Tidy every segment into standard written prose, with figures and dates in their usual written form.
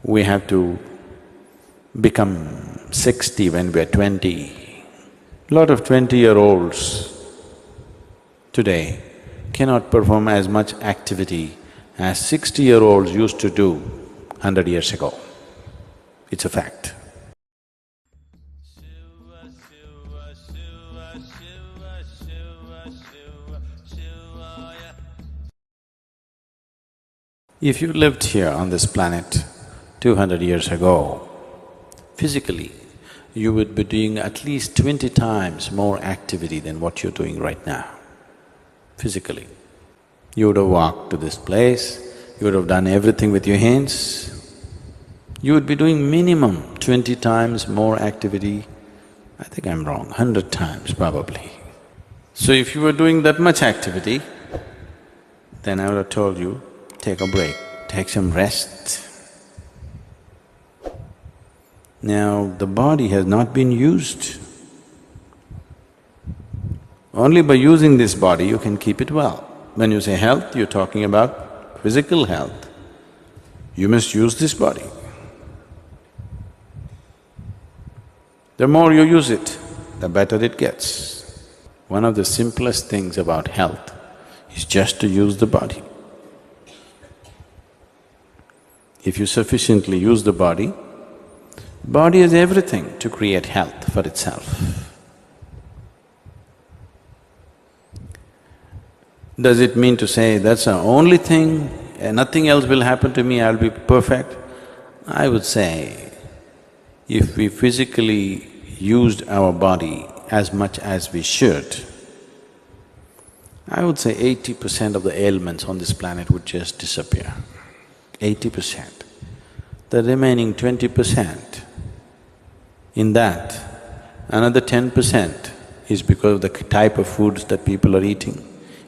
we have to become 60 when we're 20. Lot of 20-year-olds today cannot perform as much activity as 60-year-olds used to do 100 years ago. It's a fact. If you lived here on this planet 200 years ago, physically, you would be doing at least 20 times more activity than what you're doing right now, physically. You would have walked to this place, you would have done everything with your hands. You would be doing minimum 20 times more activity. I think I'm wrong, 100 times probably. So if you were doing that much activity, then I would have told you, take a break, take some rest. Now, the body has not been used. Only by using this body you can keep it well. When you say health, you're talking about physical health. You must use this body. The more you use it, the better it gets. One of the simplest things about health is just to use the body. If you sufficiently use the body has everything to create health for itself. Does it mean to say, that's the only thing and nothing else will happen to me, I'll be perfect? I would say, if we physically used our body as much as we should, I would say 80% of the ailments on this planet would just disappear. 80%. The remaining 20%, in that, another 10% is because of the type of foods that people are eating.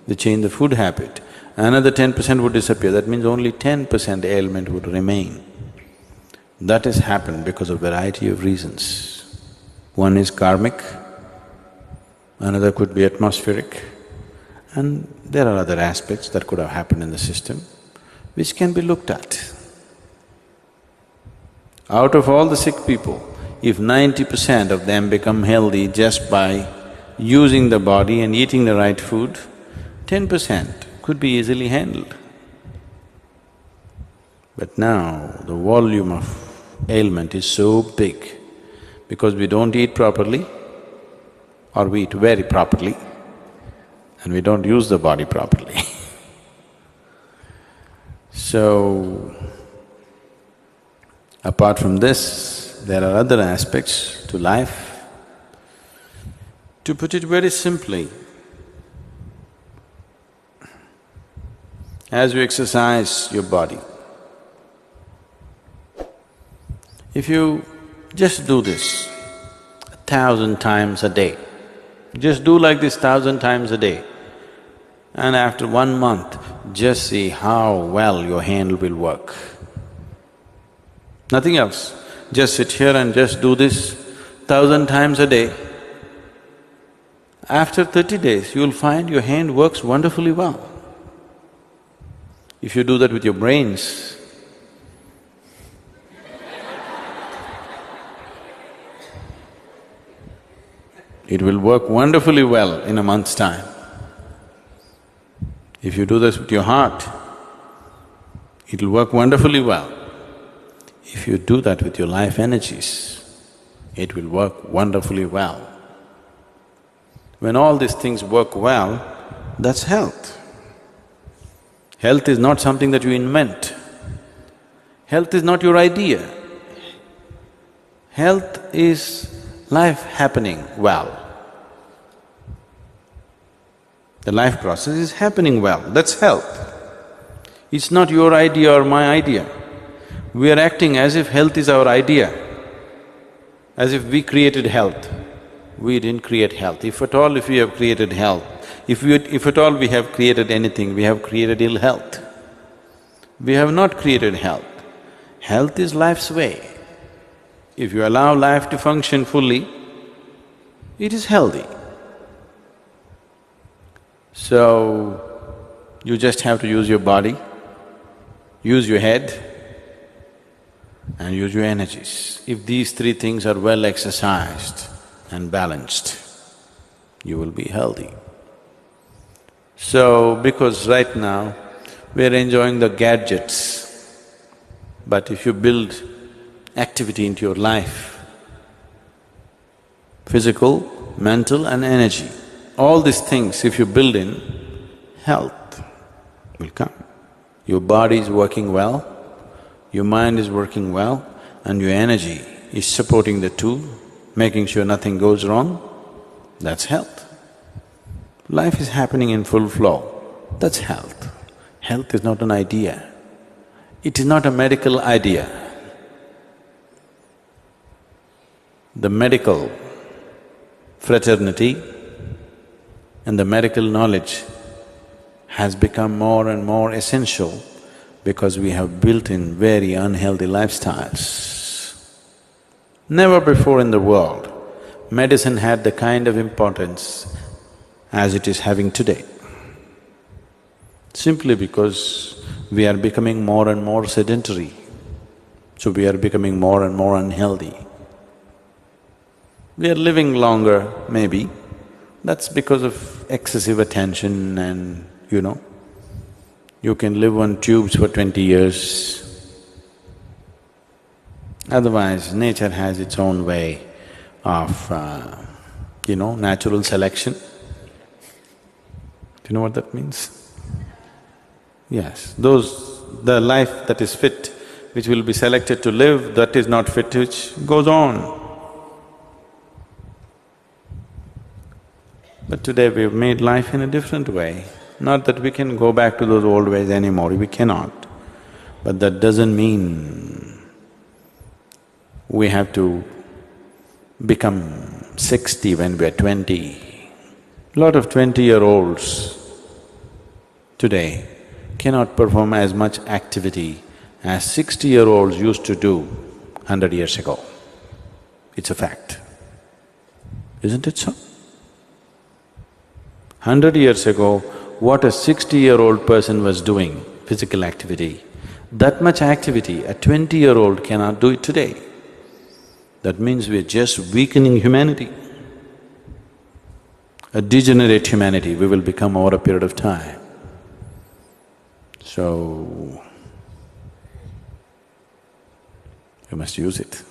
They change the food habit, another 10% would disappear. That means only 10% ailment would remain. That has happened because of variety of reasons. One is karmic, another could be atmospheric, and there are other aspects that could have happened in the system which can be looked at. Out of all the sick people, if 90% of them become healthy just by using the body and eating the right food, 10% could be easily handled. But now, the volume of ailment is so big because we don't eat properly or we eat very properly and we don't use the body properly. So, apart from this, there are other aspects to life. To put it very simply, as you exercise your body, if you just do this 1,000 times a day, just do like this 1,000 times a day, and after 1 month, just see how well your hand will work. Nothing else. Just sit here and just do this 1,000 times a day. After 30 days, you'll find your hand works wonderfully well. If you do that with your brains, it will work wonderfully well in a month's time. If you do this with your heart, it'll work wonderfully well. If you do that with your life energies, it will work wonderfully well. When all these things work well, that's health. Health is not something that you invent. Health is not your idea. Health is life happening well. The life process is happening well, that's health. It's not your idea or my idea. We are acting as if health is our idea, as if we created health. We didn't create health. If at all if we have created health, if at all we have created anything, we have created ill health. We have not created health. Health is life's way. If you allow life to function fully, it is healthy. So, you just have to use your body, use your head, and use your energies. If these three things are well exercised and balanced, you will be healthy. So, because right now we're enjoying the gadgets, but if you build activity into your life, physical, mental and energy, all these things if you build in, health will come. Your body is working well, your mind is working well, and your energy is supporting the two, making sure nothing goes wrong, that's health. Life is happening in full flow, that's health. Health is not an idea, it is not a medical idea. The medical fraternity and the medical knowledge has become more and more essential because we have built in very unhealthy lifestyles. Never before in the world, medicine had the kind of importance as it is having today. Simply because we are becoming more and more sedentary, so we are becoming more and more unhealthy. We are living longer, maybe, that's because of excessive attention and, you can live on tubes for 20 years. Otherwise, nature has its own way of, natural selection. Do you know what that means? Yes, the life that is fit, which will be selected to live, that is not fit, which goes on. But today we've made life in a different way. Not that we can go back to those old ways anymore, we cannot. But that doesn't mean we have to become 60 when we're 20. Lot of 20-year-olds today cannot perform as much activity as 60-year-olds used to do 100 years ago. It's a fact, isn't it so? 100 years ago, what a 60-year-old person was doing, physical activity, that much activity a 20-year-old cannot do it today. That means we're just weakening humanity. A degenerate humanity we will become over a period of time. So, we must use it.